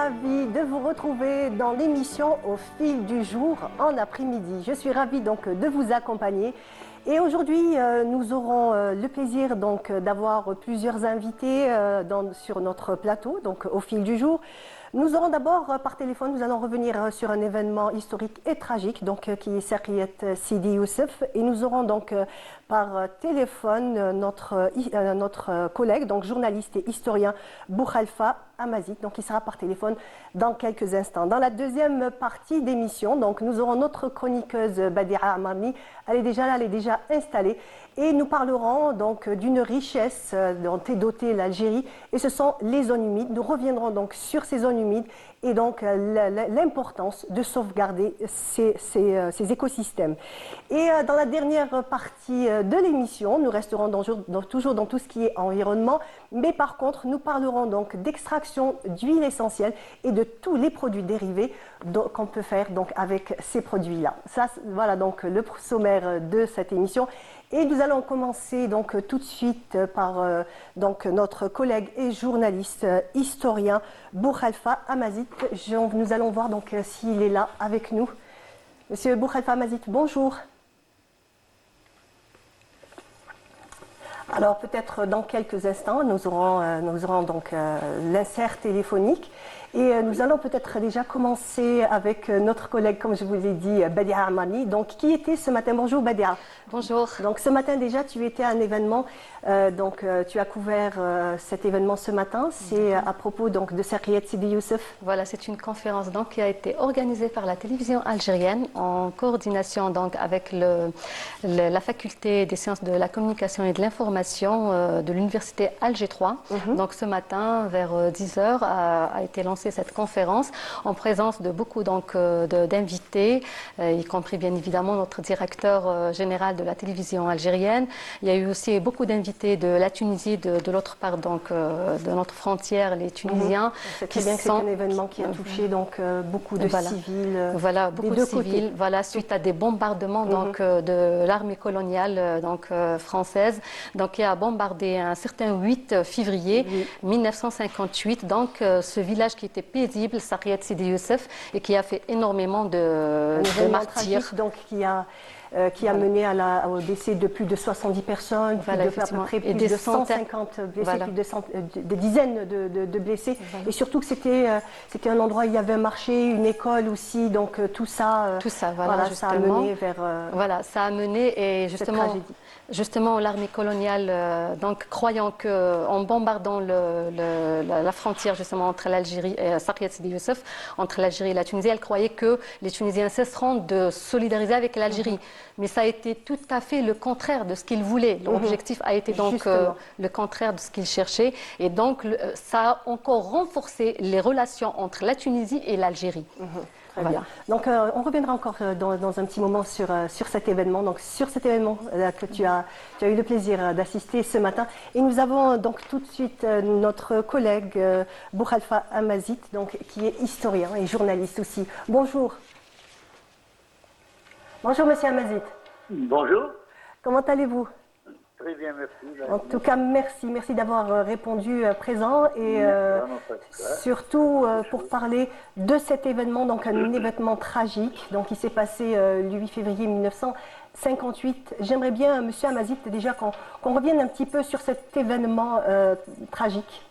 ravie de vous retrouver dans l'émission Au fil du jour en après-midi. Je suis ravie donc de vous accompagner. Et aujourd'hui, nous aurons le plaisir donc d'avoir plusieurs invités sur notre plateau, donc au fil du jour. Nous aurons d'abord par téléphone, nous allons revenir sur un événement historique et tragique, donc qui est Sariyat Sidi Youssef, et nous aurons donc par téléphone notre collègue, donc journaliste et historien Boukhalifa Amazit, donc il sera par téléphone dans quelques instants. Dans la deuxième partie d'émission, donc nous aurons notre chroniqueuse Badia Amarni, elle est déjà là, elle est déjà installée. Et nous parlerons donc d'une richesse dont est dotée l'Algérie, et ce sont les zones humides. Nous reviendrons donc sur ces zones humides et donc l'importance de sauvegarder ces écosystèmes. Et dans la dernière partie de l'émission, nous resterons toujours dans tout ce qui est environnement, mais par contre, nous parlerons donc d'extraction d'huile essentielle et de tous les produits dérivés qu'on peut faire donc avec ces produits-là. Ça, voilà donc le sommaire de cette émission. Et nous allons commencer donc tout de suite par donc notre collègue et journaliste historien Boukhalifa Amazit. Nous allons voir donc s'il est là avec nous. Monsieur Boukhalifa Amazit, bonjour. Alors peut-être dans quelques instants, nous aurons donc l'insert téléphonique. Et nous allons peut-être déjà commencer avec notre collègue, comme je vous l'ai dit, Badia Amarni. Donc, qui était ce matin? Bonjour Badia. Bonjour. Donc, ce matin déjà, tu étais à un événement. Tu as couvert cet événement ce matin. C'est à propos donc de Sariyat Sidi Youssef. Voilà, c'est une conférence donc qui a été organisée par la télévision algérienne en coordination donc avec la faculté des sciences de la communication et de l'information de l'université Alger 3. Donc, ce matin, vers 10h, a été lancée cette conférence en présence de beaucoup d'invités, y compris bien évidemment notre directeur général de la télévision algérienne. Il y a eu aussi beaucoup d'invités de la Tunisie, de l'autre part donc de notre frontière, les Tunisiens. C'est très bien que c'est un événement qui a touché donc beaucoup de civils. Voilà, beaucoup de civils. Voilà, suite à des bombardements donc de l'armée coloniale donc française, donc qui a bombardé un certain 8 février 1958. Donc ce village qui était paisible, Sariyat Sidi Youssef, et qui a fait énormément de martyrs. Tragique, donc qui a mené au décès de plus de 70 personnes, voilà, à peu près plus de 150 blessés, voilà. des dizaines de blessés. Voilà. Et surtout que c'était un endroit où il y avait un marché, une école aussi, donc tout ça, voilà, ça a mené vers voilà, ça a mené et justement l'armée coloniale, donc croyant qu'en bombardant la frontière justement entre l'Algérie et Sariyat Sidi Youssef, entre l'Algérie et la Tunisie, elle croyait que les Tunisiens cesseront de solidariser avec l'Algérie. Mais ça a été tout à fait le contraire de ce qu'ils voulaient. L'objectif a été donc le contraire de ce qu'ils cherchaient. Et donc, ça a encore renforcé les relations entre la Tunisie et l'Algérie. Voilà. Donc, on reviendra encore dans un petit moment sur cet événement. Donc, sur cet événement que tu as eu le plaisir d'assister ce matin. Et nous avons donc tout de suite notre collègue Boukhalifa Amazit, donc, qui est historien et journaliste aussi. Bonjour. Bonjour, monsieur Amazit. Bonjour. Comment allez-vous? Très bien, merci. En tout cas, merci d'avoir répondu présent et surtout pour parler de cet événement, donc un événement tragique, donc qui s'est passé le 8 février 1958. J'aimerais bien, monsieur Amazit, déjà qu'on revienne un petit peu sur cet événement tragique.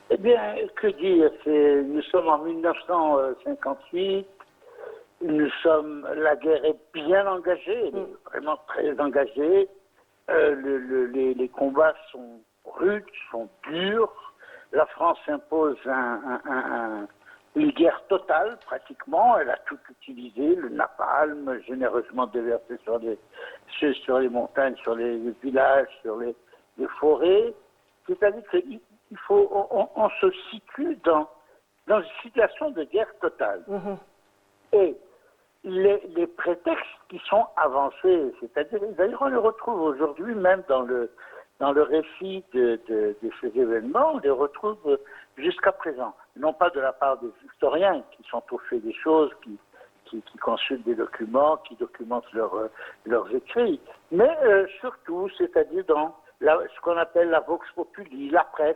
Eh bien, que dire? Nous sommes en 1958. La guerre est bien engagée, elle est vraiment très engagée. Les combats sont rudes, sont durs. La France impose une guerre totale, pratiquement. Elle a tout utilisé, le napalm, généreusement déversé sur les montagnes, sur les villages, sur les forêts. C'est-à-dire qu'on se situe dans une situation de guerre totale. Et les prétextes qui sont avancés, c'est-à-dire, d'ailleurs on les retrouve aujourd'hui même dans le récit de ces événements, on les retrouve jusqu'à présent. Non pas de la part des historiens qui sont au fait des choses, qui consultent des documents, qui documentent leurs écrits, mais surtout, c'est-à-dire dans ce qu'on appelle la vox populi, la presse,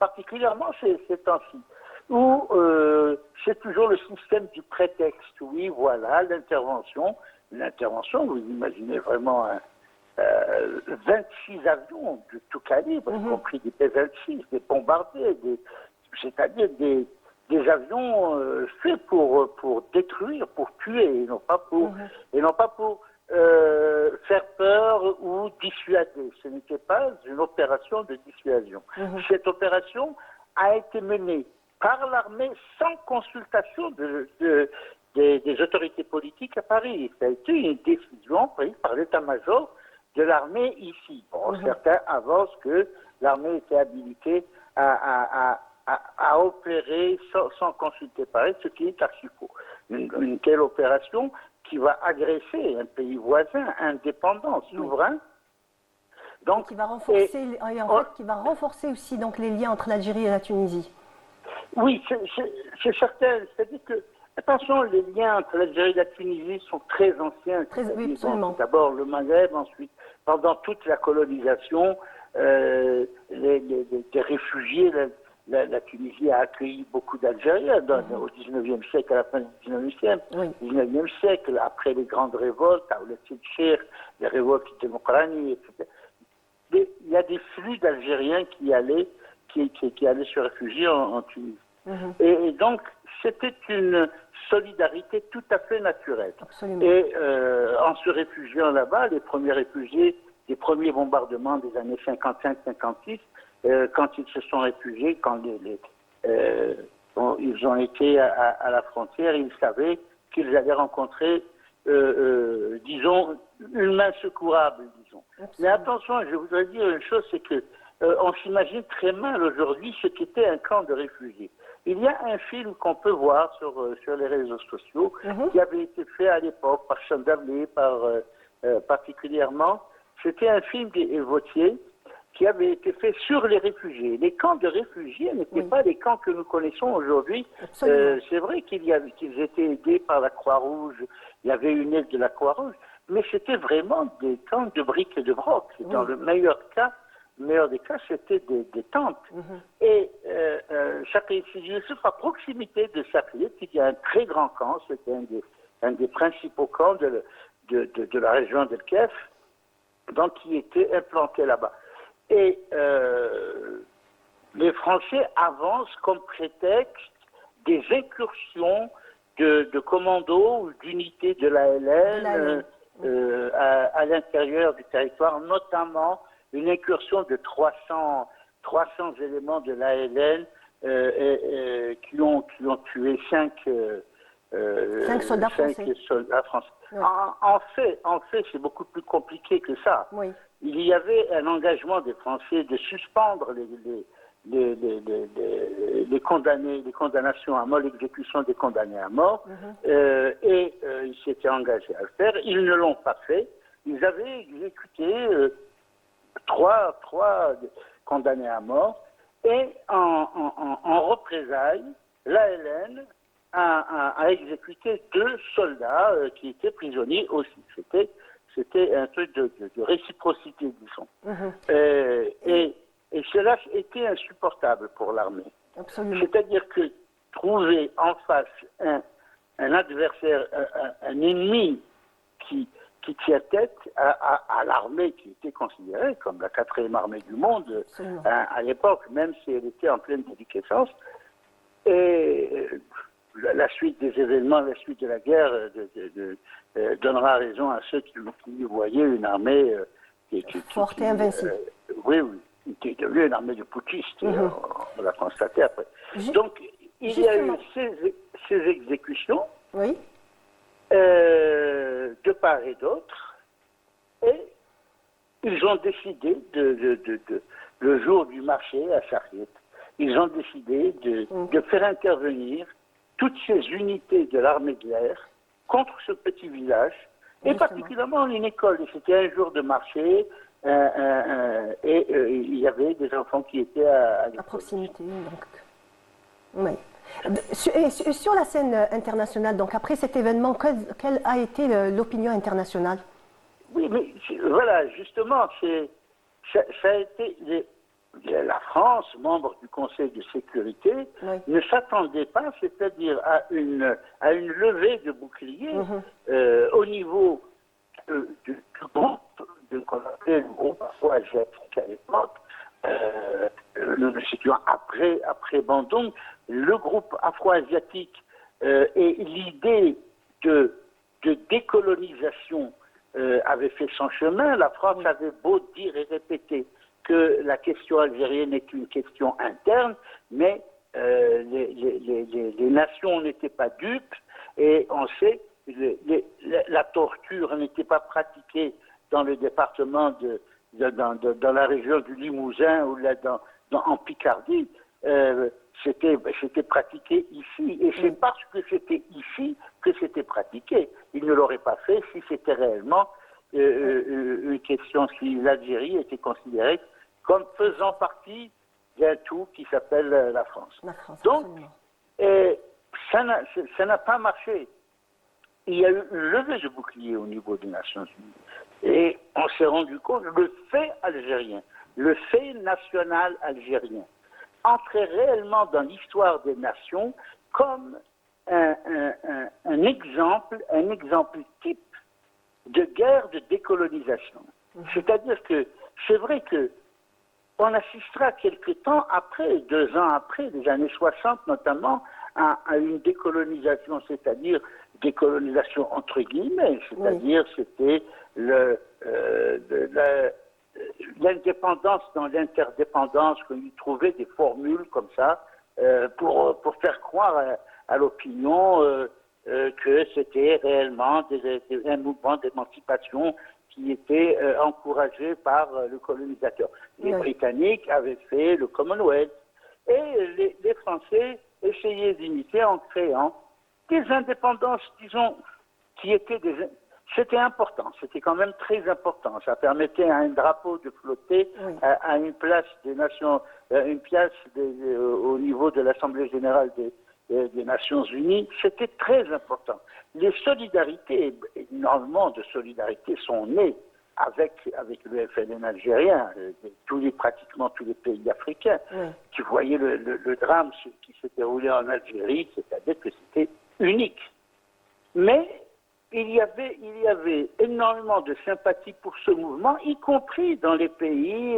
particulièrement ces temps-ci, où c'est toujours le système du prétexte. Oui, voilà, l'intervention, vous imaginez vraiment 26 avions de tout calibre, y compris des P-26, des bombardiers, c'est-à-dire des avions faits pour détruire, pour tuer, et non pas pour faire peur ou dissuader. Ce n'était pas une opération de dissuasion. Cette opération a été menée par l'armée sans consultation des autorités politiques à Paris. Ça a été une décision prise par l'état-major de l'armée ici. Bon, certains avancent que l'armée était habilitée à opérer sans consulter Paris, ce qui est archi faux. Une telle opération qui va agresser un pays voisin, indépendant, souverain. Donc, qui va renforcer aussi donc, les liens entre l'Algérie et la Tunisie. Oui, c'est certain. C'est-à-dire que, attention, les liens entre l'Algérie et la Tunisie sont très anciens. Oui, absolument. D'abord le Maghreb, ensuite, pendant toute la colonisation, des réfugiés, la Tunisie a accueilli beaucoup d'Algériens au XIXe siècle, à la fin du XIXe siècle, après les grandes révoltes, les révoltes de Mokrani, etc. Il y a des flux d'Algériens qui allaient se réfugier en Tunisie. Et donc, c'était une solidarité tout à fait naturelle. Absolument. Et en se réfugiant là-bas, les premiers réfugiés, les premiers bombardements des années 55-56, quand ils se sont réfugiés, quand ils ont été à la frontière, ils savaient qu'ils allaient rencontrer, disons, une main secourable, disons. Absolument. Mais attention, je voudrais dire une chose, c'est que on s'imagine très mal aujourd'hui ce qu'était un camp de réfugiés. Il y a un film qu'on peut voir sur les réseaux sociaux, qui avait été fait à l'époque par Chandablé, particulièrement. C'était un film des Vautier qui avait été fait sur les réfugiés. Les camps de réfugiés n'étaient pas les camps que nous connaissons aujourd'hui. C'est vrai qu'ils étaient aidés par la Croix-Rouge, il y avait une aide de la Croix-Rouge, mais c'était vraiment des camps de briques et de broc. Dans le meilleur des cas, c'était des tentes. Et Chakri Youssef, à proximité de Chakri, il y a un très grand camp, c'était un des principaux camps de la région d'El Kef, donc qui était implanté là-bas. Et les Français avancent comme prétexte des incursions de commandos ou d'unités de l'ALN à l'intérieur du territoire, notamment une incursion de 300 éléments de l'ALN qui ont tué 5 soldats français. Oui. En fait, c'est beaucoup plus compliqué que ça. Oui. Il y avait un engagement des Français de suspendre les condamnations à mort, l'exécution des condamnés à mort, et ils s'étaient engagés à le faire. Ils ne l'ont pas fait. Ils avaient exécuté trois condamnés à mort, et en représailles, l'ALN a exécuté 2 soldats qui étaient prisonniers aussi. C'était un truc de réciprocité, disons. Et cela était insupportable pour l'armée. C'est-à-dire que trouver en face un adversaire, un ennemi qui tient tête à l'armée qui était considérée comme la 4e armée du monde à l'époque, même si elle était en pleine déliquescence. Et la suite des événements, la suite de la guerre donnera raison à ceux qui voyaient une armée forte et invincible. Oui, qui est devenue une armée de putschistes, on l'a constaté après. Donc, il y a eu ces exécutions, de part et d'autre, et ils ont décidé, le jour du marché à Charriette, ils ont décidé de faire intervenir toutes ces unités de l'armée de l'air contre ce petit village, et particulièrement une école. C'était un jour de marché, et il y avait des enfants qui étaient à proximité. Donc. Oui. Sur la scène internationale, donc après cet événement, quelle a été l'opinion internationale? Oui, mais voilà, justement, ça a été la France, membre du Conseil de sécurité, Oui. ne s'attendait pas, c'est-à-dire à une levée de bouclier au niveau du groupe, qu'on appelait le groupe afro-asiatique à l'époque, nous situons après Bandung, le groupe afro-asiatique et l'idée de décolonisation avait fait son chemin. La France avait beau dire et répéter que la question algérienne est une question interne, mais les nations n'étaient pas dupes, et on sait que la torture n'était pas pratiquée dans le département dans la région du Limousin ou là en Picardie. C'était pratiqué ici, et c'est parce que c'était ici que c'était pratiqué. Il ne l'aurait pas fait si c'était réellement une question, si l'Algérie était considérée comme faisant partie d'un tout qui s'appelle la France. La France, donc, absolument. ça n'a pas marché. Il y a eu une levée de bouclier au niveau des Nations Unies. Et on s'est rendu compte, le fait algérien, le fait national algérien, entrait réellement dans l'histoire des nations comme un exemple type de guerre de décolonisation. C'est-à-dire que c'est vrai que on assistera quelque temps après, 2 ans après, les années 60 notamment, à une décolonisation, c'est-à-dire décolonisation entre guillemets, c'est-à-dire c'était l'indépendance dans l'interdépendance, qu'on y trouvait des formules comme ça pour faire croire à l'opinion que c'était réellement un mouvement d'émancipation qui était encouragé par le colonisateur. Les Britanniques avaient fait le Commonwealth et les Français essayaient d'imiter en créant des indépendances, disons, qui étaient c'était important, c'était quand même très important. Ça permettait à un drapeau de flotter à une place des nations, une place au niveau de l'Assemblée générale des Nations Unies. C'était très important. Les solidarités, énormément de solidarités sont nées avec le FLN algérien, pratiquement tous les pays africains, qui voyaient le drame qui s'est déroulé en Algérie, c'est-à-dire que c'était unique. Mais il y avait énormément de sympathie pour ce mouvement, y compris dans les pays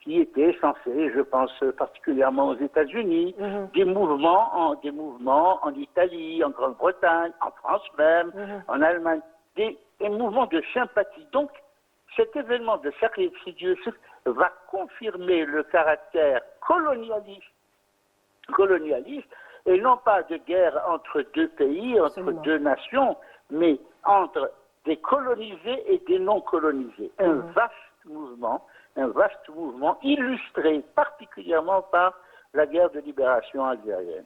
qui étaient censés, je pense particulièrement aux États-Unis, des mouvements en Italie, en Grande-Bretagne, en France même, en Allemagne, des mouvements de sympathie. Donc, cet événement de sacrifice va confirmer le caractère colonialiste, et non pas de guerre entre deux pays, entre deux nations, mais entre des colonisés et des non-colonisés. Un vaste mouvement illustré particulièrement par la guerre de libération algérienne.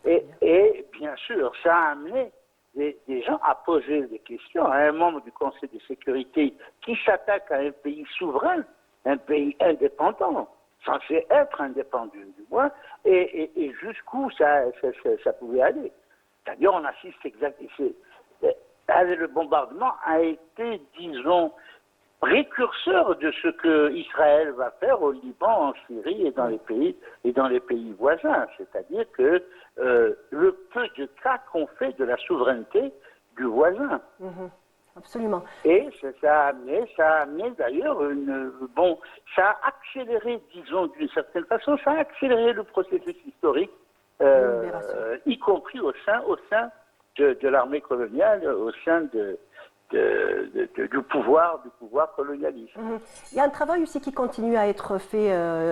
Et bien sûr, ça a amené des gens à poser des questions à un membre du Conseil de sécurité qui s'attaque à un pays souverain, un pays indépendant, censé être indépendant du moins, et jusqu'où ça pouvait aller. C'est-à-dire, on assiste exactement. Le bombardement a été, disons, précurseur de ce que Israël va faire au Liban, en Syrie et dans les pays voisins. C'est-à-dire que le peu de cas qu'on fait de la souveraineté du voisin. Absolument. Et ça a amené d'ailleurs ça a accéléré, disons d'une certaine façon, ça a accéléré le processus historique, y compris au sein de l'armée coloniale, au sein du pouvoir colonialiste. Il y a un travail aussi qui continue à être fait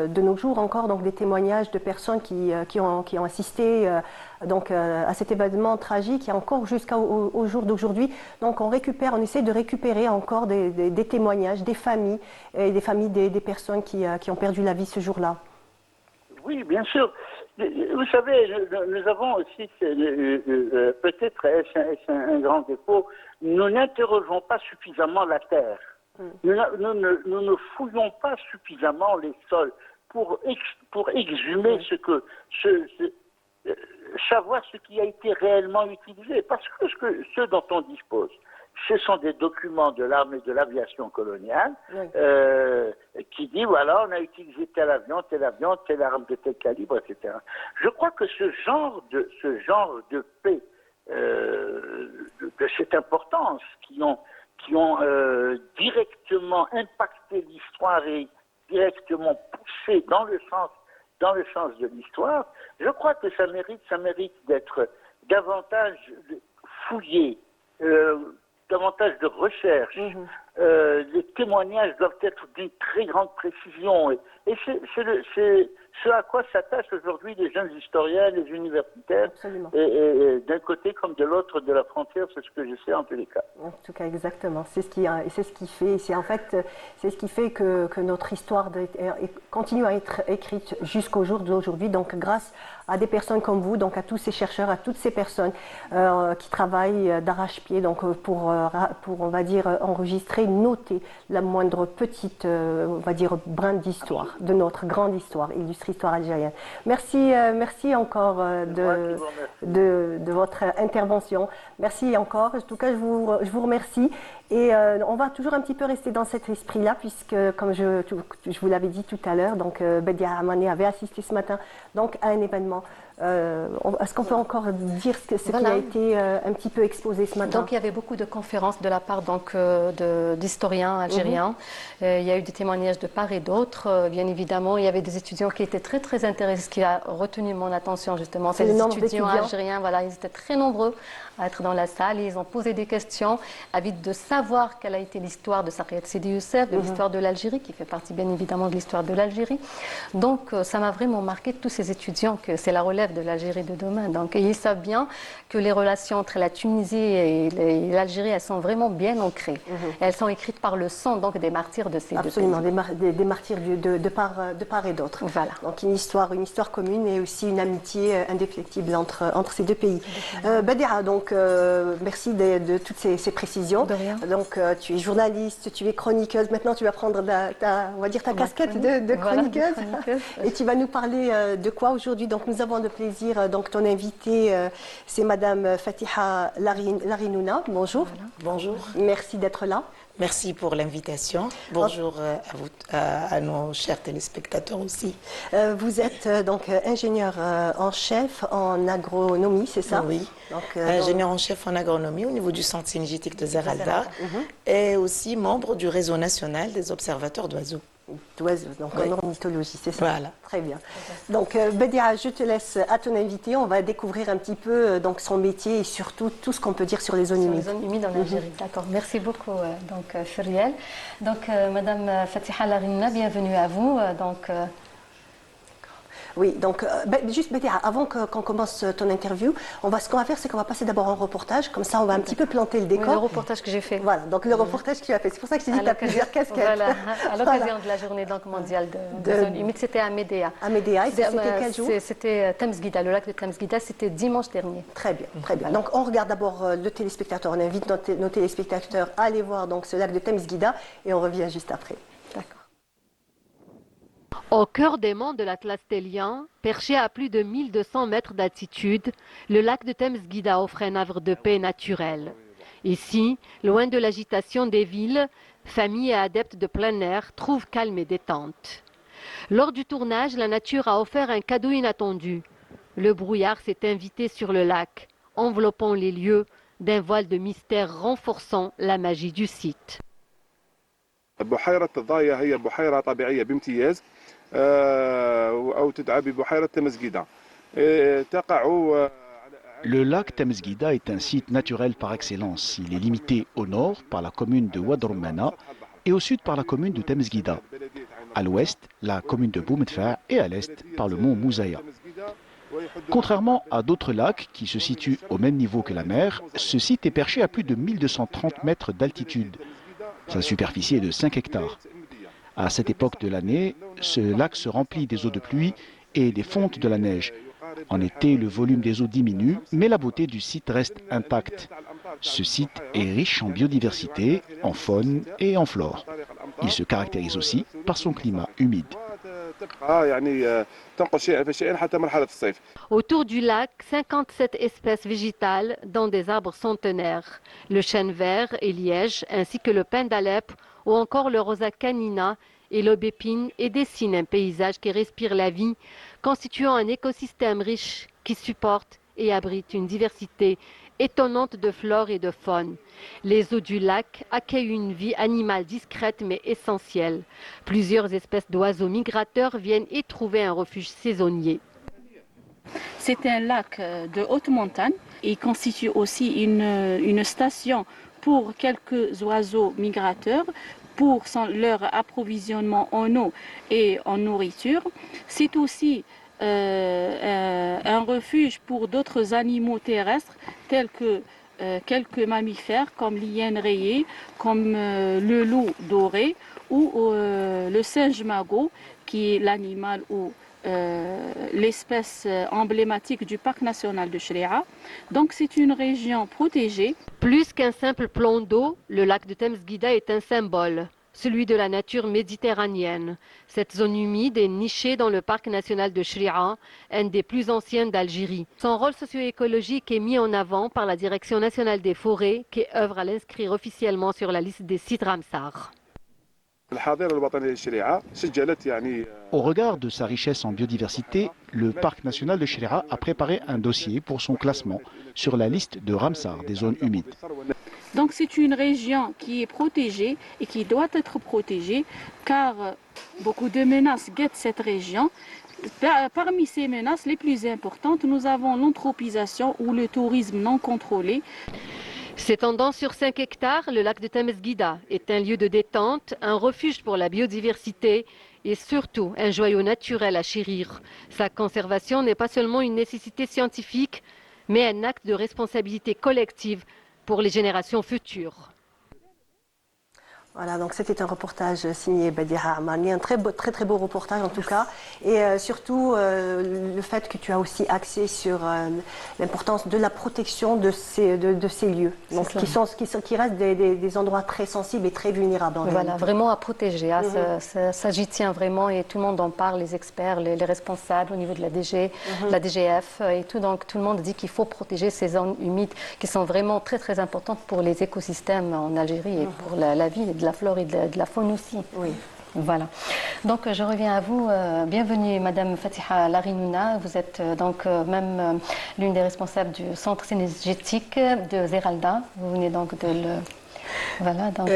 de nos jours encore, donc des témoignages de personnes qui ont assisté à cet événement tragique, et encore jusqu'au jour d'aujourd'hui. Donc on essaie de récupérer encore des témoignages des familles, et des personnes qui ont perdu la vie ce jour-là. Oui, bien sûr. Vous savez, nous avons aussi, peut-être est-ce un grand défaut, nous n'interrogeons pas suffisamment la terre. Nous ne fouillons pas suffisamment les sols pour exhumer savoir ce qui a été réellement utilisé. Parce que ce dont on dispose, ce sont des documents de l'armée de l'aviation coloniale Oui. qui dit voilà, on a utilisé tel avion, telle arme de tel calibre, etc. Je crois que ce genre de paix de cette importance qui ont directement impacté l'histoire et directement poussé dans le sens de l'histoire, je crois que ça mérite d'être davantage fouillé, davantage de recherche. Les témoignages doivent être d'une très grande précision. Et c'est ce à quoi s'attachent aujourd'hui les jeunes historiens, les universitaires, et d'un côté comme de l'autre de la frontière, c'est ce que je sais en tous les cas. En tout cas, exactement. C'est ce qui fait que notre histoire continue à être écrite jusqu'au jour d'aujourd'hui. Donc, grâce à des personnes comme vous, donc à tous ces chercheurs, à toutes ces personnes qui travaillent d'arrache-pied, donc pour on va dire enregistrer, noter la moindre petite, on va dire brin d'histoire de notre grande histoire, illustre histoire algérienne. Merci encore de votre intervention. Merci encore. En tout cas, je vous remercie. Et on va toujours un petit peu rester dans cet esprit-là, puisque, comme je vous l'avais dit tout à l'heure, donc Bedia Amani avait assisté ce matin donc, à un événement. Est-ce qu'on peut encore dire ce qui a été un petit peu exposé ce matin? Donc il y avait beaucoup de conférences de la part d'historiens algériens. Il y a eu des témoignages de part et d'autre. Bien évidemment, il y avait des étudiants qui étaient très très intéressés. Ce qui a retenu mon attention justement, c'est les étudiants algériens. Voilà, ils étaient très nombreux à être dans la salle et ils ont posé des questions, avides de savoir quelle a été l'histoire de Saqiet Sidi Youssef, de l'histoire de l'Algérie, qui fait partie bien évidemment de l'histoire de l'Algérie. Donc ça m'a vraiment marqué, tous ces étudiants, que c'est la relève de l'Algérie de demain. Donc ils savent bien que les relations entre la Tunisie et l'Algérie, elles sont vraiment bien ancrées. Elles sont écrites par le sang donc des martyrs de ces deux pays. Absolument, des martyrs de part et d'autre. Voilà. Donc une histoire commune et aussi une amitié indéfectible entre ces deux pays. Badira, donc merci de toutes ces précisions. De rien. Donc tu es journaliste, tu es chroniqueuse. Maintenant tu vas prendre on va dire ta casquette de chroniqueuse. Voilà, et tu vas nous parler de quoi aujourd'hui? Donc nous avons le plaisir, donc ton invitée, c'est Madame Fatiha Larinouna. Bonjour. Voilà. Bonjour. Merci d'être là. Merci pour l'invitation. Bonjour à vous, à nos chers téléspectateurs aussi. Vous êtes donc ingénieur en chef en agronomie, c'est ça? Oui. Donc, ingénieur en chef en agronomie au niveau du centre synergétique de Zeralda et aussi membre du réseau national des observateurs d'oiseaux. D'oiseaux, donc en ornithologie, c'est ça? Voilà. Très bien. Donc Bedia, je te laisse à ton invité. On va découvrir un petit peu donc son métier et surtout tout ce qu'on peut dire sur les zones humides. Sur les zones humides en Algérie, d'accord. Merci beaucoup, donc Furiel. Donc Madame Fatiha Larinouna, bienvenue à vous. Oui, donc juste Bedia, avant qu'on commence ton interview, ce qu'on va faire, c'est qu'on va passer d'abord un reportage, comme ça on va un petit peu planter le décor. Oui, le reportage que j'ai fait. Voilà, donc le reportage que tu as fait. C'est pour ça que je t'ai dit que tu as plusieurs casquettes. Voilà, à l'occasion de la journée mondiale de zones humides, c'était à Médéa. À Médéa, et c'était quel jour? C'était Temsguida, le lac de Temsguida, c'était dimanche dernier. Très bien, très bien. Donc on regarde d'abord le téléspectateur, on invite nos téléspectateurs à aller voir donc, ce lac de Temsguida et on revient juste après. D'accord. Au cœur des monts de l'Atlas télien, perché à plus de 1200 mètres d'altitude, le lac de Temsguida offre un havre de paix naturel. Ici, loin de l'agitation des villes, familles et adeptes de plein air trouvent calme et détente. Lors du tournage, la nature a offert un cadeau inattendu. Le brouillard s'est invité sur le lac, enveloppant les lieux d'un voile de mystère renforçant la magie du site. بحيرة الضاية هي بحيرة طبيعية بامتياز أو تدعى ببحيرة تمزقيدة تقع. Le lac Temsguida est un site naturel par excellence. Il est limité au nord par la commune de Ouad Roumana et au sud par la commune de Temsguida. À l'ouest, la commune de Boumedfa et à l'est par le mont Mouzaya. Contrairement à d'autres lacs qui se situent au même niveau que la mer, ce site est perché à plus de 1230 mètres d'altitude. Sa superficie est de 5 hectares. À cette époque de l'année, ce lac se remplit des eaux de pluie et des fontes de la neige. En été, le volume des eaux diminue, mais la beauté du site reste intacte. Ce site est riche en biodiversité, en faune et en flore. Il se caractérise aussi par son climat humide. تبقى يعني تنقص شيئا فشيئا حتى مرحلة الصيف. Autour du lac, 57 espèces végétales, dont des arbres centenaires, le chêne vert et liège, ainsi que le pin d'Alep ou encore le rosa canina et l'aubépine et dessinent un paysage qui respire la vie, constituant un écosystème riche qui supporte et abrite une diversité étonnante de flore et de faune. Les eaux du lac accueillent une vie animale discrète mais essentielle. Plusieurs espèces d'oiseaux migrateurs viennent y trouver un refuge saisonnier. C'est un lac de haute montagne. Il constitue aussi une station pour quelques oiseaux migrateurs pour leur approvisionnement en eau et en nourriture. C'est aussi un refuge pour d'autres animaux terrestres tels que quelques mammifères comme l'hyène rayée, comme le loup doré ou le singe magot qui est l'animal ou l'espèce emblématique du parc national de Chréa. Donc c'est une région protégée. Plus qu'un simple plan d'eau, le lac de Temesguida est un symbole, celui de la nature méditerranéenne. Cette zone humide est nichée dans le parc national de Chréa, un des plus anciens d'Algérie. Son rôle socio-écologique est mis en avant par la Direction nationale des forêts qui œuvre à l'inscrire officiellement sur la liste des sites Ramsar. Au regard de sa richesse en biodiversité, le parc national de Chréa a préparé un dossier pour son classement sur la liste de Ramsar des zones humides. Donc c'est une région qui est protégée et qui doit être protégée car beaucoup de menaces guettent cette région. Parmi ces menaces les plus importantes, nous avons l'anthropisation ou le tourisme non contrôlé. S'étendant sur 5 hectares, le lac de Temesguida est un lieu de détente, un refuge pour la biodiversité et surtout un joyau naturel à chérir. Sa conservation n'est pas seulement une nécessité scientifique, mais un acte de responsabilité collective pour les générations futures. Voilà, donc c'était un reportage signé Badiha Amani, un très beau reportage en tout cas, et surtout le fait que tu as aussi axé sur l'importance de la protection de ces lieux, donc qui restent des endroits très sensibles et très vulnérables. Voilà, vraiment à protéger, hein, ça j'y tiens vraiment et tout le monde en parle, les experts, les responsables au niveau de la DG, la DGF et tout, donc tout le monde dit qu'il faut protéger ces zones humides qui sont vraiment très importantes pour les écosystèmes en Algérie et pour la vie de la flore et de la faune aussi. Oui. Voilà. Donc je reviens à vous. Bienvenue Madame Fatiha Larinouna. Vous êtes donc même l'une des responsables du centre synergétique de Zeralda. Vous venez donc de le... Voilà, donc...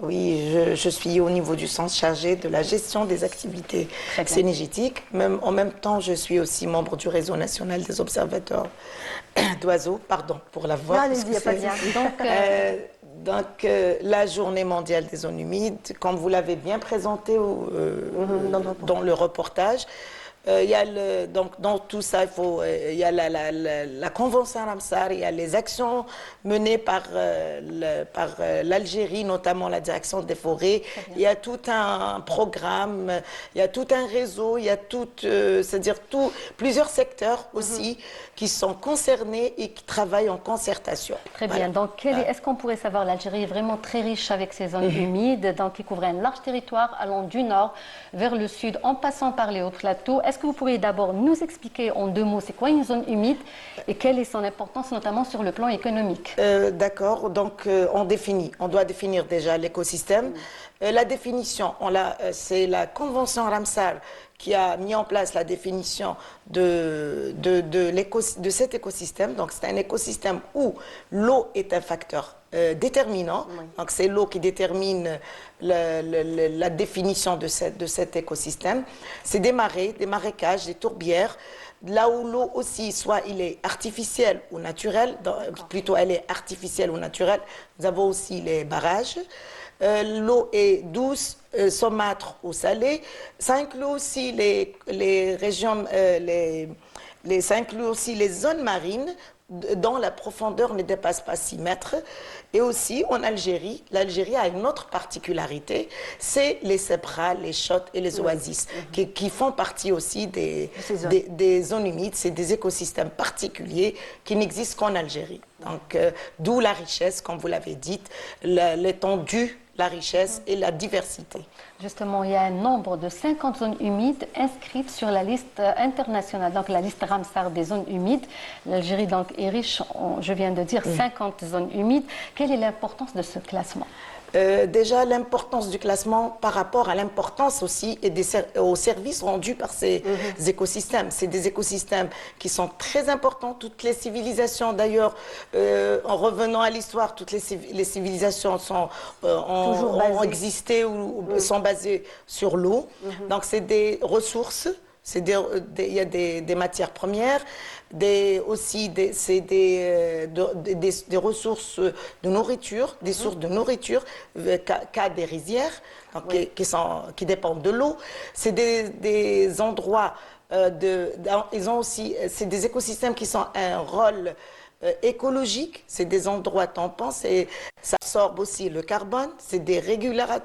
Oui, je suis au niveau du centre chargé de la gestion des activités synergétiques. En même temps, je suis aussi membre du réseau national des observateurs d'oiseaux. Pardon pour la voix. Allez-y, il n'y a pas de souci. Donc, la journée mondiale des zones humides, comme vous l'avez bien présenté dans le reportage, il y a donc dans tout ça, il y a la convention Ramsar, il y a les actions menées par l'Algérie, notamment la direction des forêts. Il y a tout un programme, il y a tout un réseau, il y a c'est-à-dire plusieurs secteurs aussi qui sont concernés et qui travaillent en concertation. Très bien. Donc, est-ce qu'on pourrait savoir, l'Algérie est vraiment très riche avec ses zones humides, donc qui couvrent un large territoire allant du nord vers le sud, en passant par les hauts plateaux. Est-ce que vous pourriez d'abord nous expliquer en 2 mots, c'est quoi une zone humide et quelle est son importance, notamment sur le plan économique? D'accord. Donc, on doit définir déjà l'écosystème. La définition, c'est la convention Ramsar qui a mis en place la définition de cet écosystème. Donc, c'est un écosystème où l'eau est un facteur déterminant. Donc, c'est l'eau qui détermine la définition de cet écosystème. C'est des marais, des marécages, des tourbières. Là où l'eau aussi, soit il est artificiel ou naturel, plutôt elle est artificielle ou naturelle, nous avons aussi les barrages. L'eau est douce, saumâtre ou salée. Ça inclut aussi les régions, ça inclut aussi les zones marines dont la profondeur ne dépasse pas 6 mètres. Et aussi, en Algérie, l'Algérie a une autre particularité, c'est les sébrales, les chottes et les oasis, qui font partie aussi des zones humides. C'est des écosystèmes particuliers qui n'existent qu'en Algérie. Donc, d'où la richesse, comme vous l'avez dit, l'étendue la richesse et la diversité. Justement, il y a un nombre de 50 zones humides inscrites sur la liste internationale, donc la liste Ramsar des zones humides. L'Algérie donc est riche, je viens de dire, 50 zones humides. Quelle est l'importance de ce classement? Déjà, l'importance du classement par rapport à l'importance aussi et aux services rendus par ces écosystèmes. C'est des écosystèmes qui sont très importants. Toutes les civilisations, d'ailleurs, en revenant à l'histoire, toutes les civilisations ont existé ou sont basées sur l'eau. Donc, c'est des ressources. Il y a des matières premières, aussi des ressources de nourriture, des sources de nourriture, qu'a des rizières donc, qui dépendent de l'eau. C'est des endroits, ils ont aussi, c'est des écosystèmes qui ont un rôle écologique, c'est des endroits tampons, ça absorbe aussi le carbone, c'est des régulateurs.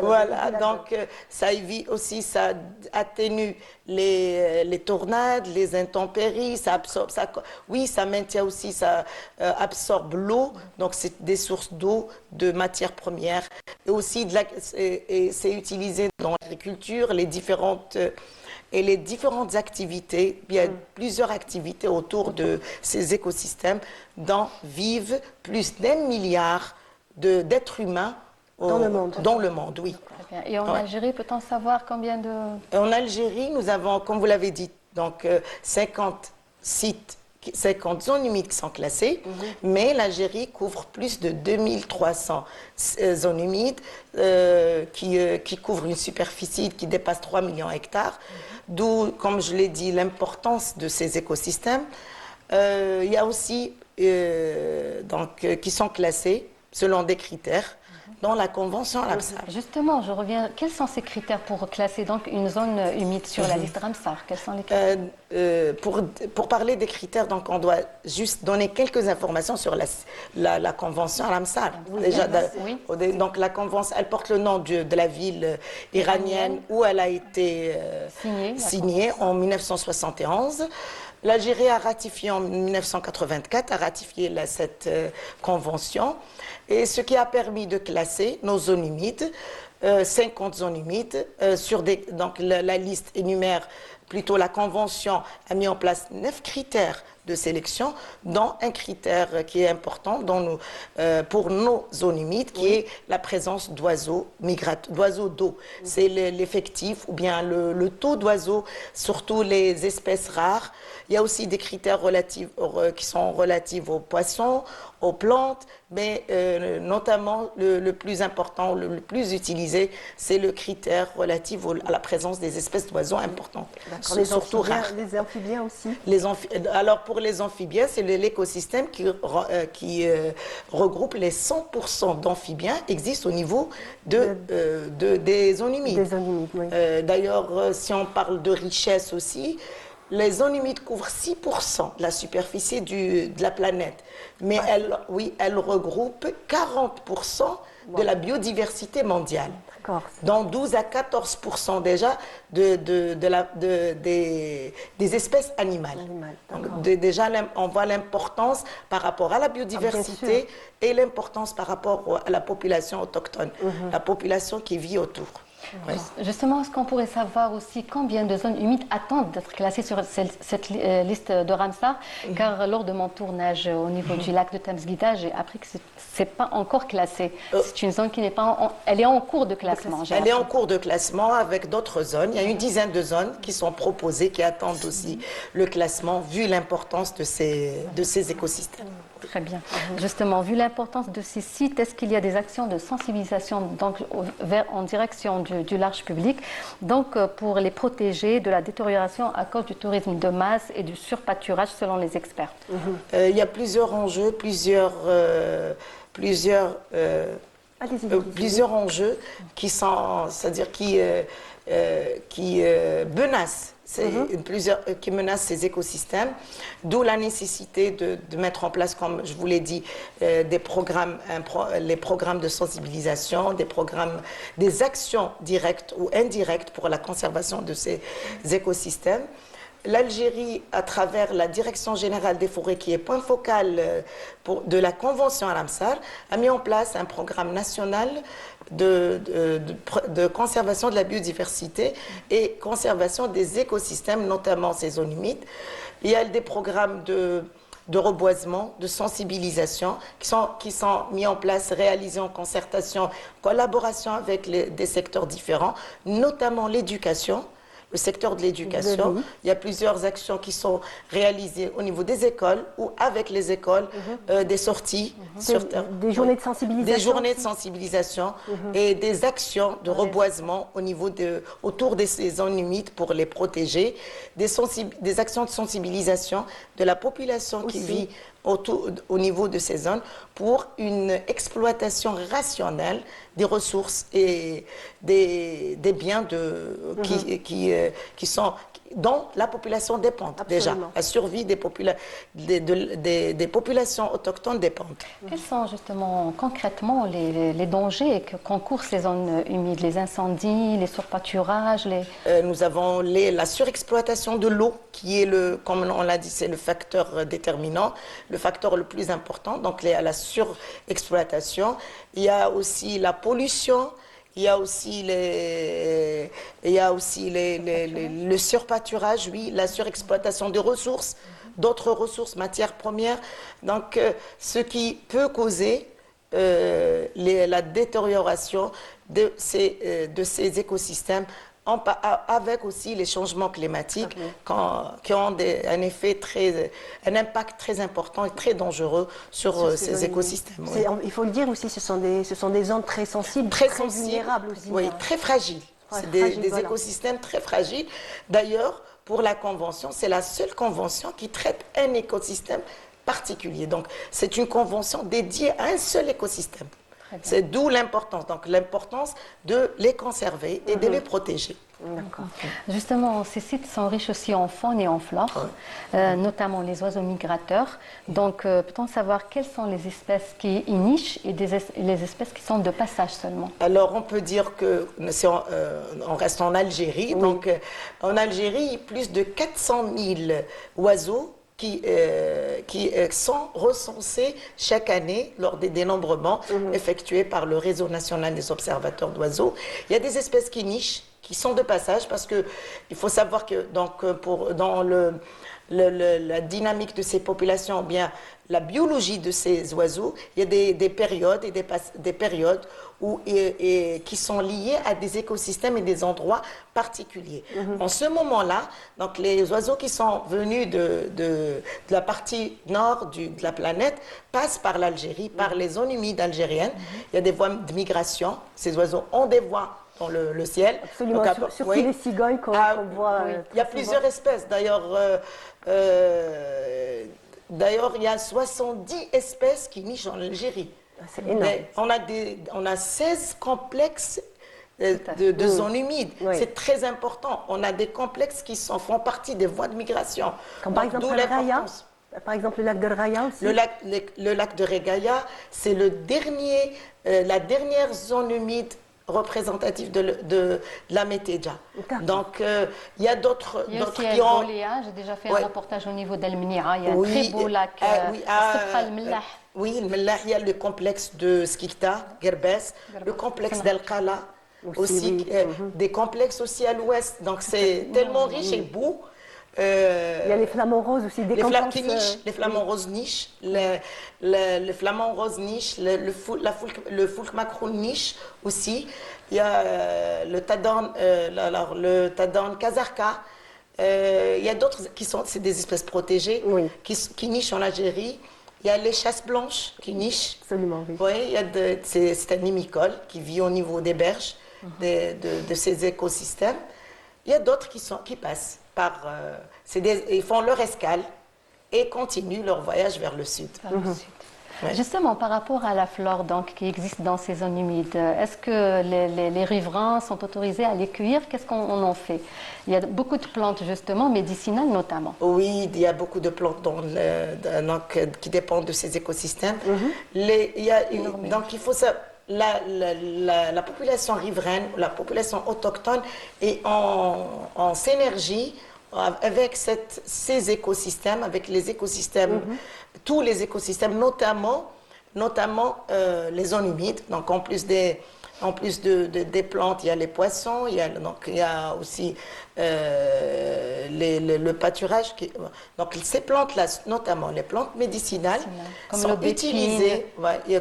Voilà, donc ça évite aussi, ça atténue les tornades, les intempéries, ça absorbe, ça maintient aussi, ça absorbe l'eau, donc c'est des sources d'eau, de matières premières, et aussi c'est utilisé dans l'agriculture, les différentes activités. Il y a plusieurs activités autour de ces écosystèmes dont vivent plus d'1 milliard d'êtres humains dans le monde, oui. Très bien. Et en Algérie, peut-on savoir combien de... En Algérie, nous avons, comme vous l'avez dit, donc 50 sites, 50 zones humides qui sont classées, mais l'Algérie couvre plus de 2300 zones humides qui couvrent une superficie qui dépasse 3 millions d'hectares, d'où, comme je l'ai dit, l'importance de ces écosystèmes. Il y a aussi qui sont classés selon des critères dans la Convention Ramsar. Justement, je reviens. Quels sont ces critères pour classer donc une zone humide sur la liste Ramsar? Quels sont les critères? Pour parler des critères, donc on doit juste donner quelques informations sur la Convention Ramsar. Donc la Convention, elle porte le nom de la ville iranienne où elle a été signée en 1971. L'Algérie a ratifié en 1984, cette convention, et ce qui a permis de classer nos zones humides, 50 zones humides, donc la liste énumère, plutôt la convention a mis en place 9 critères de sélection, dont un critère qui est important pour nos zones humides, qui est la présence d'oiseaux d'eau. C'est l'effectif ou bien le taux d'oiseaux, surtout les espèces rares. Il y a aussi des critères qui sont relatifs aux poissons, aux plantes, mais notamment le plus important, le plus utilisé, c'est le critère relatif à la présence des espèces d'oiseaux importantes, surtout rares. Les amphibiens aussi. Alors pour les amphibiens, c'est l'écosystème qui regroupe les 100% d'amphibiens existent au niveau des zones humides. Des zones humides, oui. D'ailleurs, si on parle de richesse aussi, les zones humides couvrent 6% de la superficie de la planète, mais elles regroupent 40% de la biodiversité mondiale. Dans 12 à 14% déjà des espèces animales. Donc, déjà, on voit l'importance par rapport à la biodiversité et l'importance par rapport à la population autochtone, la population qui vit autour. Oui. Justement, est-ce qu'on pourrait savoir aussi combien de zones humides attendent d'être classées sur cette liste de Ramsar? Car lors de mon tournage au niveau du lac de Temesguida, j'ai appris que ce n'est pas encore classé. C'est une zone qui n'est pas... Elle est en cours de classement. Elle est en cours de classement avec d'autres zones. Il y a une dizaine de zones qui sont proposées, qui attendent aussi le classement, vu l'importance de ces écosystèmes. Très bien. Justement, vu l'importance de ces sites, est-ce qu'il y a des actions de sensibilisation donc, en direction du large public, donc pour les protéger de la détérioration à cause du tourisme de masse et du surpâturage selon les experts? Il y a plusieurs enjeux, plusieurs enjeux qui sont, c'est-à-dire qui menacent. Qui menacent ces écosystèmes, d'où la nécessité de mettre en place, comme je vous l'ai dit, les programmes de sensibilisation, des actions directes ou indirectes pour la conservation de ces écosystèmes. l'Algérie, à travers la Direction générale des forêts, qui est point focal de la Convention à Ramsar, a mis en place un programme national de conservation de la biodiversité et conservation des écosystèmes, notamment ces zones humides. Il y a des programmes de reboisement, de sensibilisation qui sont mis en place, réalisés en concertation, collaboration avec des secteurs différents, notamment l'éducation. Le secteur de l'éducation, il y a plusieurs actions qui sont réalisées au niveau des écoles ou avec les écoles, des sorties sur terre. Des journées de sensibilisation. Des journées de sensibilisation et des actions de reboisement autour de ces zones humides pour les protéger, des actions de sensibilisation de la population qui vit au niveau de ces zones pour une exploitation rationnelle des ressources et des biens dont la population dépend. Déjà. La survie des populations autochtones dépend. Quels sont justement concrètement les dangers qu'encourent ces zones humides, les incendies, les surpâturages Nous avons la surexploitation de l'eau qui est, comme on l'a dit, c'est le facteur déterminant, le facteur le plus important, donc la surexploitation. Il y a aussi la pollution. Il y a aussi le surpâturage, oui, la surexploitation de ressources, d'autres ressources, matières premières. Donc, ce qui peut causer la détérioration de ces écosystèmes, avec aussi les changements climatiques qui ont un impact très important et très dangereux sur ces écosystèmes. Oui. Il faut le dire aussi, ce sont des zones très sensibles, très vulnérables aussi. Oui, très fragiles. C'est des écosystèmes très fragiles. D'ailleurs, pour la Convention, c'est la seule convention qui traite un écosystème particulier. Donc, c'est une convention dédiée à un seul écosystème. C'est d'où l'importance. Donc, l'importance de les conserver et de les protéger. D'accord. Justement, ces sites sont riches aussi en faune et en flore, notamment les oiseaux migrateurs. Donc, peut-on savoir quelles sont les espèces qui y nichent et les espèces qui sont de passage seulement? Alors, on peut dire que on reste en Algérie. Oui. Donc, en Algérie, plus de 400 000 oiseaux qui sont recensés chaque année lors des dénombrements effectués par le Réseau national des observateurs d'oiseaux. Il y a des espèces qui nichent, qui sont de passage, parce qu'il faut savoir que dans la dynamique de ces populations, bien la biologie de ces oiseaux, il y a des périodes et des périodes qui sont liées à des écosystèmes et des endroits particuliers. En ce moment-là, donc les oiseaux qui sont venus de la partie nord de la planète passent par l'Algérie, par les zones humides algériennes. Il y a des voies de migration. Ces oiseaux ont des voies dans le ciel. Absolument, surtout les cigognes qu'on voit. Il y a plusieurs espèces. D'ailleurs, il y a 70 espèces qui nichent en Algérie. C'est énorme. On a 16 complexes de zones humides. Oui. C'est très important. On a des complexes qui font partie des voies de migration. Comme par exemple le Raya. Par exemple, le lac de Raya aussi. Le lac de Raya, c'est la dernière zone humide représentative de la Météja. Donc, il y a d'autres qui ont... J'ai déjà fait un reportage au niveau d'El-Mnia. Il y a un très beau lac. Oui, le Mellah, il y a le complexe de Skikta, Gerbès, le complexe d'El-Qala, aussi, des complexes aussi à l'ouest. Donc, c'est tellement riche et beau. Il y a les flamants roses aussi, des complexes les flamants roses nichent, le flamant rose niche, le foulk macroun niche aussi. Il y a le tadan kazarka. Il y a d'autres c'est des espèces protégées qui nichent en Algérie. Il y a les chasses blanches qui nichent. Absolument, oui. Oui, c'est un mimicole qui vit au niveau des berges de ces écosystèmes. Il y a d'autres qui passent. Ils font leur escale et continuent leur voyage vers le sud. Ouais. Justement, par rapport à la flore qui existe dans ces zones humides, est-ce que les riverains sont autorisés à les cueillir? Qu'est-ce qu'on en fait? Il y a beaucoup de plantes, justement, médicinales notamment. Oui, il y a beaucoup de plantes qui dépendent de ces écosystèmes. Donc, il faut ça. La population riveraine, la population autochtone est en synergie avec ces écosystèmes, avec les écosystèmes, tous les écosystèmes, notamment les zones humides. Donc en plus des plantes, il y a les poissons, il y a aussi le pâturage. Donc ces plantes-là, notamment les plantes médicinales, sont utilisées,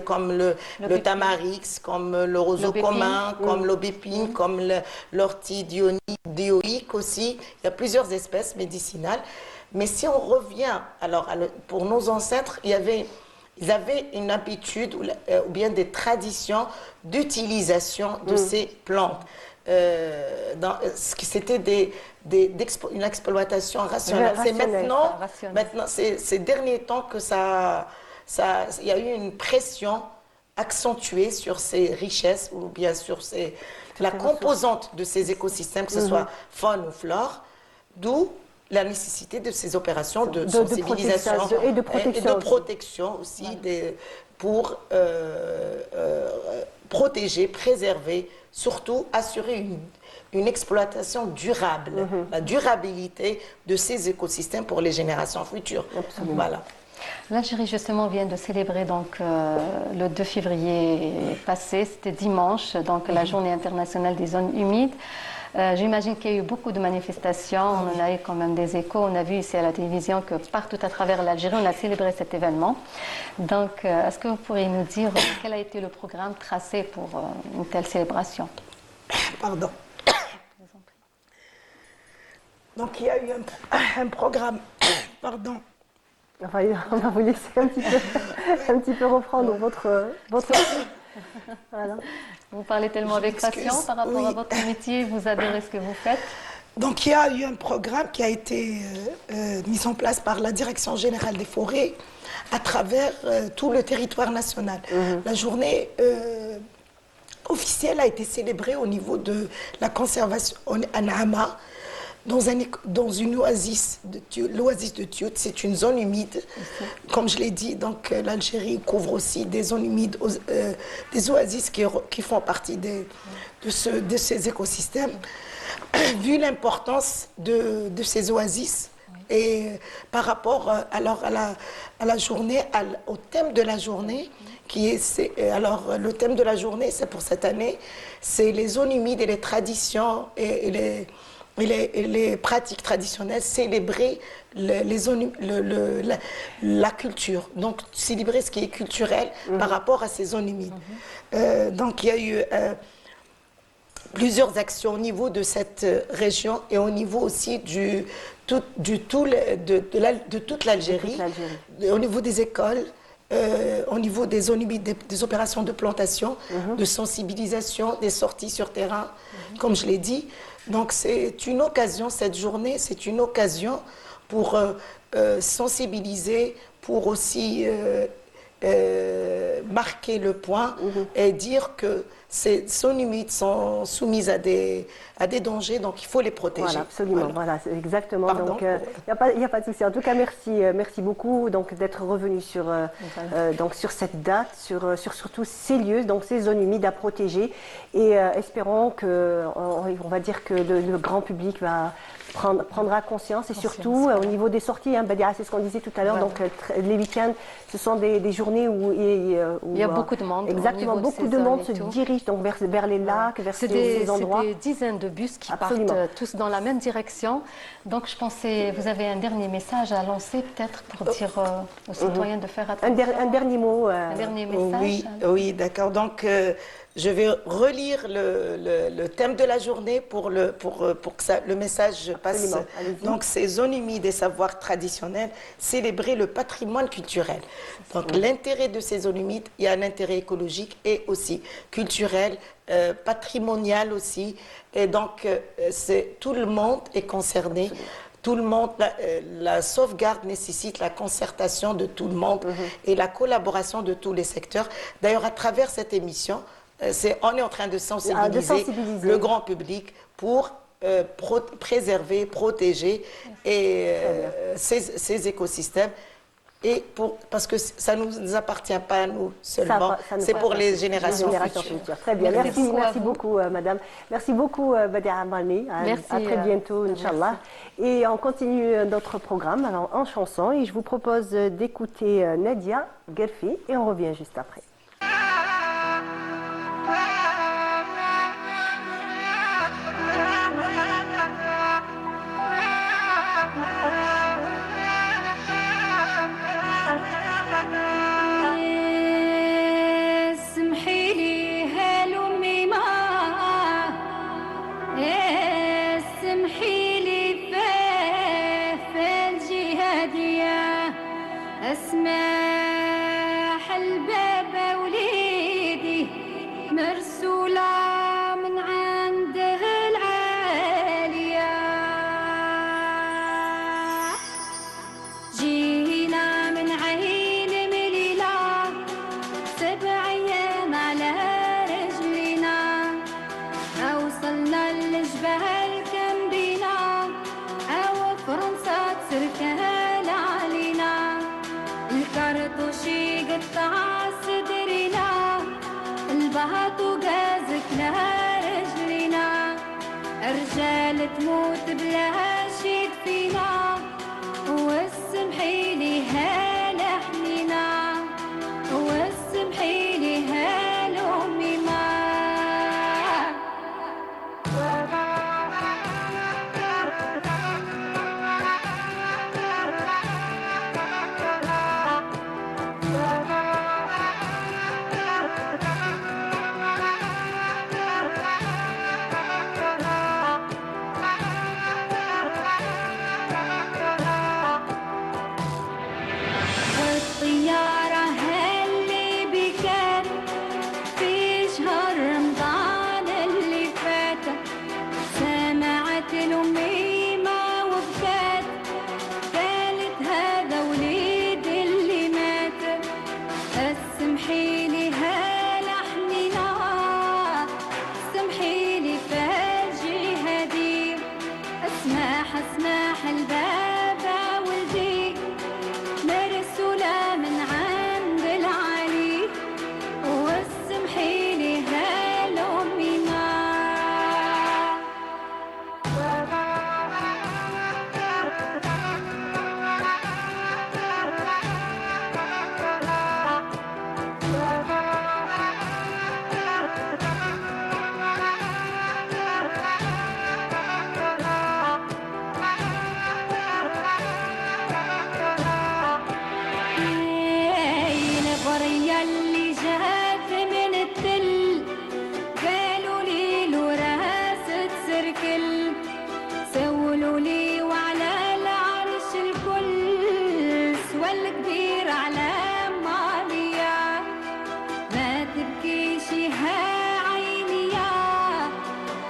comme le tamarix, comme le roseau commun, comme l'aubépine, comme l'ortie dioïque aussi. Il y a plusieurs espèces médicinales. Mais si on revient, alors pour nos ancêtres, ils avaient une habitude ou bien des traditions d'utilisation de ces plantes. C'était une exploitation rationnelle. C'est maintenant, ces derniers temps que il y a eu une pression accentuée sur ces richesses ou bien sur la composante de ces écosystèmes, que ce soit faune ou flore, d'où la nécessité de ces opérations de sensibilisation et de protection aussi, pour protéger, préserver, surtout assurer une exploitation durable, la durabilité de ces écosystèmes pour les générations futures. Absolument. Voilà. L'Algérie, justement, vient de célébrer donc, le 2 février passé, c'était dimanche, donc la journée internationale des zones humides. J'imagine qu'il y a eu beaucoup de manifestations, on en a eu quand même des échos, on a vu ici à la télévision que partout à travers l'Algérie, on a célébré cet événement. Donc, est-ce que vous pourriez nous dire quel a été le programme tracé pour une telle célébration? Pardon. Donc, il y a eu un programme, pardon. Enfin, on va vous laisser un petit peu reprendre votre... Voilà. Vous parlez tellement avec passion par rapport à votre métier, vous adorez ce que vous faites. Donc il y a eu un programme qui a été mis en place par la Direction générale des forêts à travers tout le territoire national. La journée officielle a été célébrée au niveau de la conservation à Naama, dans une oasis l'oasis de Tiout. C'est une zone humide, comme je l'ai dit. Donc l'Algérie couvre aussi des zones humides, des oasis qui font partie de ces écosystèmes. Vu l'importance de ces oasis et par rapport à la journée, au thème de la journée, le thème de la journée, c'est pour cette année, c'est les zones humides et les traditions et les pratiques traditionnelles, célébrer la culture, donc célébrer ce qui est culturel par rapport à ces zones humides. Donc il y a eu plusieurs actions au niveau de cette région et au niveau aussi de toute l'Algérie, au niveau des écoles, au niveau des zones humides, des opérations de plantation, de sensibilisation, des sorties sur terrain, comme je l'ai dit. Donc c'est une occasion, cette journée, c'est une occasion pour sensibiliser, pour aussi marquer le point et dire que ces zones humides sont soumises à des dangers, donc il faut les protéger. Voilà, absolument, voilà, exactement. Pardon, donc il n'y a pas de souci. En tout cas, merci beaucoup d'être revenu sur cette date, sur surtout ces lieux, donc ces zones humides à protéger, et espérons que, on va dire que le grand public prendra conscience, et surtout au niveau des sorties, c'est ce qu'on disait tout à l'heure, donc les week-ends, ce sont des journées où il y a beaucoup de monde. Exactement, beaucoup de monde se dirige donc vers les lacs, vers ces endroits. C'est des dizaines de bus qui partent tous dans la même direction. Donc je pensais, vous avez un dernier message à lancer peut-être pour dire aux citoyens de faire attention. Un dernier mot. Un dernier message. Oui, d'accord. Donc je vais relire le thème de la journée pour que le message passe. Donc, ces zones humides et savoirs traditionnels, célébrer le patrimoine culturel. Donc, l'intérêt de ces zones humides, il y a un intérêt écologique et aussi culturel, patrimonial aussi. Et donc, tout le monde est concerné. Tout le monde, la sauvegarde nécessite la concertation de tout le monde et la collaboration de tous les secteurs. D'ailleurs, à travers cette émission, on est en train de sensibiliser le grand public pour préserver, protéger ces écosystèmes et parce que ça ne nous appartient pas à nous seulement, Ça nous c'est pour appartient. les générations futures. Très bien, Merci. merci beaucoup, madame. Merci beaucoup, Badia Amani. Merci, À très bientôt, Inch'Allah. Et on continue notre programme alors, en chanson et je vous propose d'écouter Nadia Gerfi et on revient juste après. اسمح الباب وليدي مرسولة من عنده العالية جينا من عين مليلة 7 أيام على رجلنا أوصلنا للجبال كم بينا أو فرنسا تسركال علينا الكرطوشي قطع صدرنا البهط وقازك لها رجلنا رجال تموت بلا شيد فينا والسمحي ليها لحنينا والسمحي ليها لأمي ما والطيارة هاللي بكات في شهر رمضان اللي فات سمعت الأميمة وبكات قالت هذا وليد اللي مات اسمحي لي هالحنينة اسمحي لي فاجي هدي اسمح الباب ولدي مرسولة من عند العلي والسمحي لي هالأمي ما البرية اللي جات من التل قالوا لي له راس تسركل سولوا لي وعلى العرش الكل سوى الكبير على ماليا ما تبكيش يا عيني يا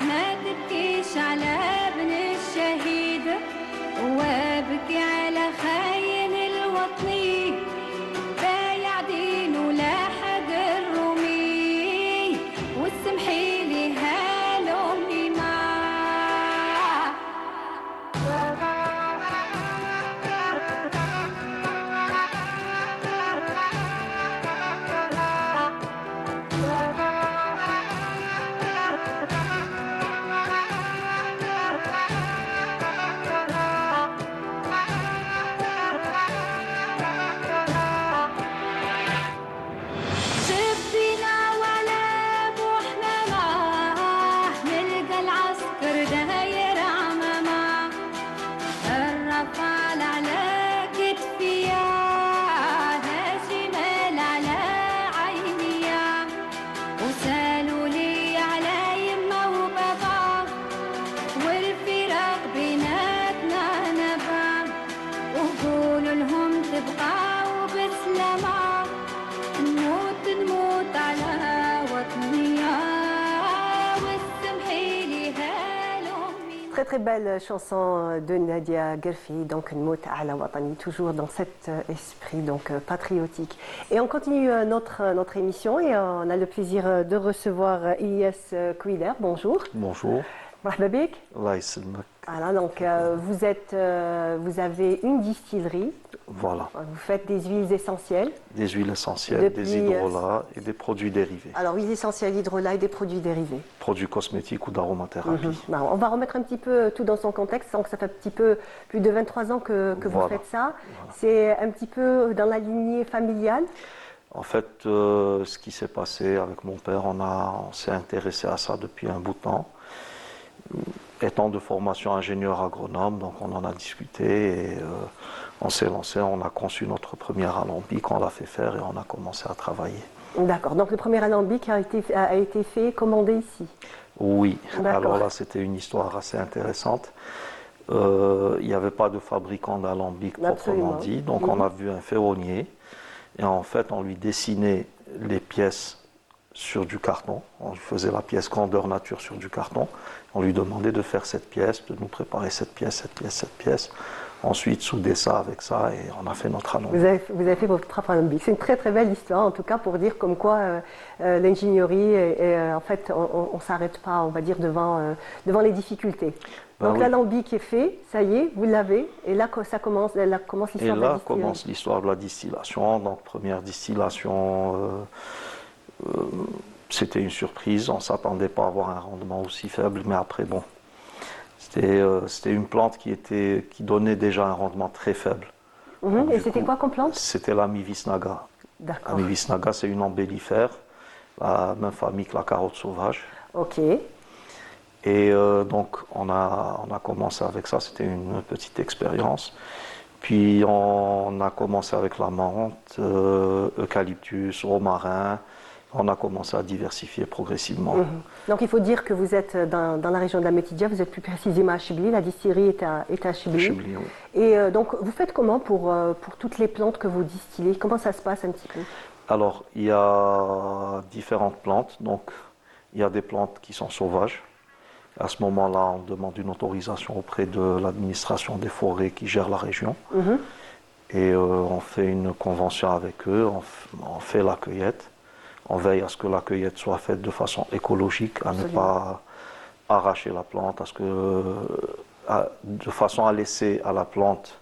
ما تبكيش على ابن الشهيد وابكي على خاين الوطني بايع دينه لاحق الرومي والسمحي لي هالأمي ما شفتنا ولا بوحنا معاه نلقى العسكر داير عمامة الرفال على كتفيا شمال على عينيا وسالوا لي على يما وبابا والفراق بيناتنا نبا وقولوا لهم تبقاو بسلامة نموت على وطنيا والسمحي لي هالأمي Très très belle chanson de Nadia Gerfi, donc Nmout ala Watani, toujours dans cet esprit donc patriotique. Et on continue notre émission et on a le plaisir de recevoir Ilyes Kouider. Bonjour. Bonjour. مرحبا بك. الله يسلمك. Voilà, donc vous avez une distillerie, Voilà, vous faites des huiles essentielles. des huiles essentielles, Depuis, des hydrolats et des produits dérivés, Alors huiles essentielles, hydrolat et des produits dérivés. produits cosmétiques ou d'aromathérapie. Ben, on va remettre un petit peu tout dans son contexte, donc ça fait un petit peu plus de 23 ans que vous Voilà. faites ça. C'est un petit peu dans la lignée familiale. En fait, ce qui s'est passé avec mon père, on s'est intéressé à ça depuis un bout de temps. Étant de formation ingénieur agronome, donc on en a discuté et on s'est lancé, on a conçu notre premier alambic, on l'a fait faire et on a commencé à travailler. D'accord, donc le premier alambic a été fait, commandé ici. Oui, D'accord. alors là c'était une histoire assez intéressante. Il n'y avait pas de fabricant d'alambic proprement Absolument. dit, donc on a vu un ferronnier et en fait on lui dessinait les pièces sur du carton, on lui faisait la pièce grandeur nature sur du carton, on lui demandait de faire cette pièce, de nous préparer cette pièce, cette pièce, cette pièce, ensuite souder ça avec ça et on a fait notre alambic. Vous avez fait votre propre alambic. C'est une très très belle histoire, en tout cas pour dire comme quoi l'ingénierie, en fait, on ne s'arrête pas, on va dire, devant les difficultés. Ben Donc oui. l'alambic est fait, ça y est, vous l'avez, et là ça commence, Et l'histoire de la là distillerie. commence l'histoire de la distillation, donc première distillation, c'était une surprise, on ne s'attendait pas à avoir un rendement aussi faible, mais après bon, c'était une plante qui donnait déjà un rendement très faible. Mhm. Donc, Et du c'était coup, quoi comme plante? C'était la Mivisnaga. La D'accord. Mivisnaga, c'est une embellifère, la même famille que la carotte sauvage. Ok. Et donc, on a commencé avec ça, c'était une petite expérience. Puis, on a commencé avec la menthe, eucalyptus, romarin. On a commencé à diversifier progressivement. Mhm. Donc il faut dire que vous êtes dans la région de la Métidia, vous êtes plus précisément à Chibli, la distillerie est à Chibli. Chibli, oui. Et donc vous faites comment pour toutes les plantes que vous distillez? Comment ça se passe un petit peu? Alors, il y a différentes plantes. Donc, il y a des plantes qui sont sauvages. À ce moment-là, on demande une autorisation auprès de l'administration des forêts qui gère la région. Mhm. Et on fait une convention avec eux, on fait la cueillette. On veille à ce que la cueillette soit faite de façon écologique, à ne pas arracher la plante, de façon à laisser à la plante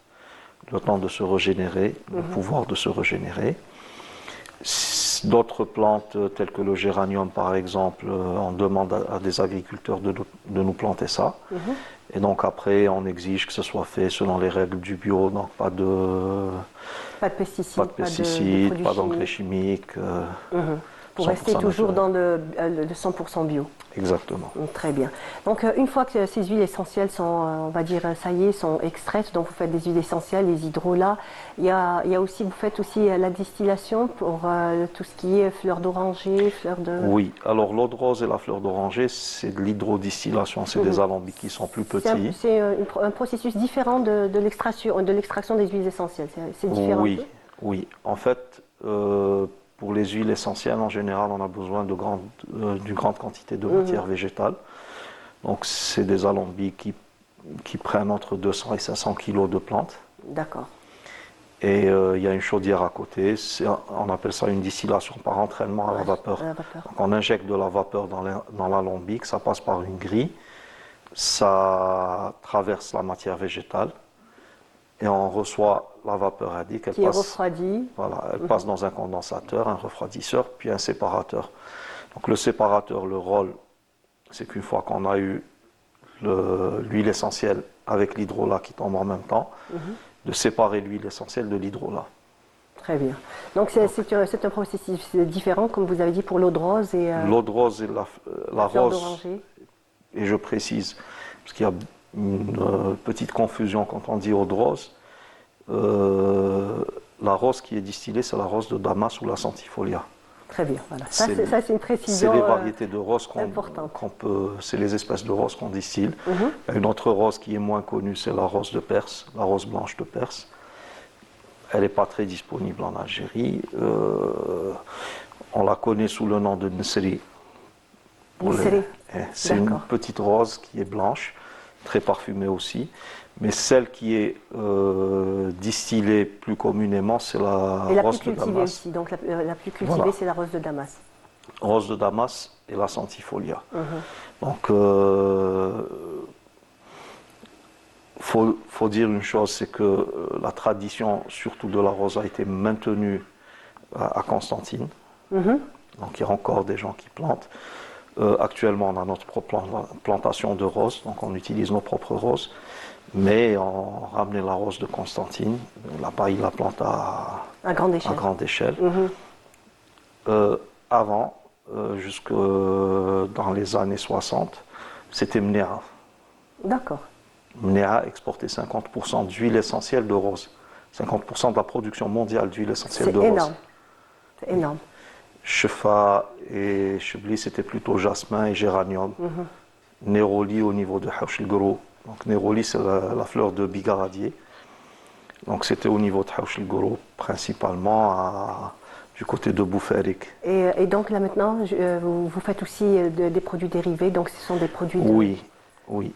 le temps de se régénérer, le pouvoir de se régénérer. D'autres plantes, telles que le géranium par exemple, on demande à des agriculteurs de nous planter ça. Et donc après, on exige que ce soit fait selon les règles du bio, donc pas de pesticides, pas d'engrais chimiques. Pour rester toujours dans le 100% bio. Exactement. Très bien. Donc une fois que ces huiles essentielles sont, on va dire, ça y est, sont extraites, donc vous faites des huiles essentielles, les hydrolats, il y a aussi, vous faites aussi la distillation pour tout ce qui est fleurs d'oranger, fleurs de... Oui, alors l'eau de rose et la fleur d'oranger, c'est de l'hydrodistillation, c'est des alambics qui sont plus petits. C'est un processus différent de l'extraction des huiles essentielles, c'est différent. Oui, oui. En fait, pour les huiles essentielles, en général, on a besoin d'une grande quantité de matière végétale. Donc, c'est des alambics qui prennent entre 200 et 500 kg de plantes. D'accord. Et il y a une chaudière à côté. On appelle ça une distillation par entraînement à la vapeur. Donc, on injecte de la vapeur dans l'alambic, ça passe par une grille, ça traverse la matière végétale. Et on reçoit la vapeur indique, qui est refroidie. Voilà, elle passe dans un condensateur, un refroidisseur, puis un séparateur. Donc le séparateur, le rôle, c'est qu'une fois qu'on a eu l'huile essentielle avec l'hydrolat qui tombe en même temps, de séparer l'huile essentielle de l'hydrolat. Très bien. Donc c'est un processus différent, comme vous avez dit, pour l'eau de rose et... L'eau de rose et la rose, d'oranger. Et je précise, parce qu'il y a une petite confusion quand on dit eau de rose. La rose qui est distillée, c'est la rose de Damas ou la centifolia. Très bien, voilà. Ça, c'est une précision C'est les variétés de roses importante. C'est les espèces de roses qu'on distille. Il y a une autre rose qui est moins connue, c'est la rose de Perse, la rose blanche de Perse. Elle n'est pas très disponible en Algérie. On la connaît sous le nom de Nseri. C'est une petite rose qui est blanche, très parfumée aussi. Mais celle qui est distillée plus communément, c'est la rose de Damas. Et la plus cultivée aussi. Donc la plus cultivée, voilà. C'est la rose de Damas. Rose de Damas et la centifolia. Donc, faut dire une chose, c'est que la tradition, surtout de la rose, a été maintenue à Constantine. Donc, il y a encore des gens qui plantent. Actuellement, on a notre propre plantation de roses, donc on utilise nos propres roses. Mais on ramenait la rose de Constantine. Là-bas, il la plante à grande échelle. Avant, jusque dans les années 60, c'était Mnéa. D'accord. Mnéa exportait 50% d'huile essentielle de rose. 50% de la production mondiale d'huile essentielle de rose. C'est énorme. Chefa et Chebli, c'était plutôt jasmin et géranium. Néroli au niveau de Hauch el-Goro. Donc Néroli, c'est la fleur de bigaradier. Donc c'était au niveau de Hauch el-Goro, principalement du côté de Boufarik. Et donc là maintenant, vous faites aussi des produits dérivés, donc ce sont des produits de... Oui.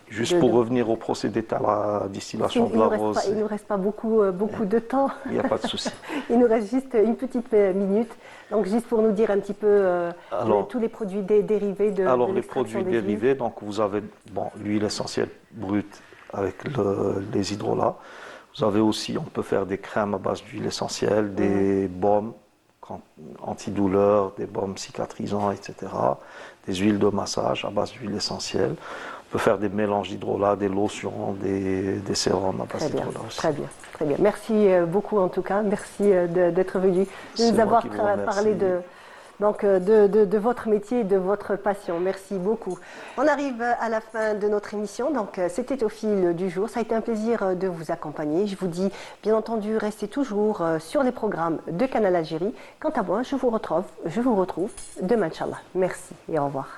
Juste pour revenir au procédé de la distillation de la rose. Il ne nous reste pas beaucoup de temps. Il n'y a pas de souci. Il nous reste juste une petite minute. Donc juste pour nous dire un petit peu tous les produits dérivés de Alors les l'extraction produits des huiles. dérivés, donc vous avez l'huile essentielle brute avec les hydrolats. Vous avez aussi, on peut faire des crèmes à base d'huile essentielle, des baumes antidouleurs, des baumes cicatrisants, etc. Des huiles de massage à base d'huile essentielle. On peut faire des mélanges d'hydrolats, des lotions, des sérums à base d'hydrolats aussi. Très bien. Merci beaucoup en tout cas. Merci d'être venu, de nous avoir parlé de votre métier et de votre passion. Merci beaucoup. On arrive à la fin de notre émission. Donc, c'était au fil du jour. Ça a été un plaisir de vous accompagner. Je vous dis, bien entendu, restez toujours sur les programmes de Canal Algérie. Quant à moi, je vous retrouve demain, Inch'Allah. Merci et au revoir.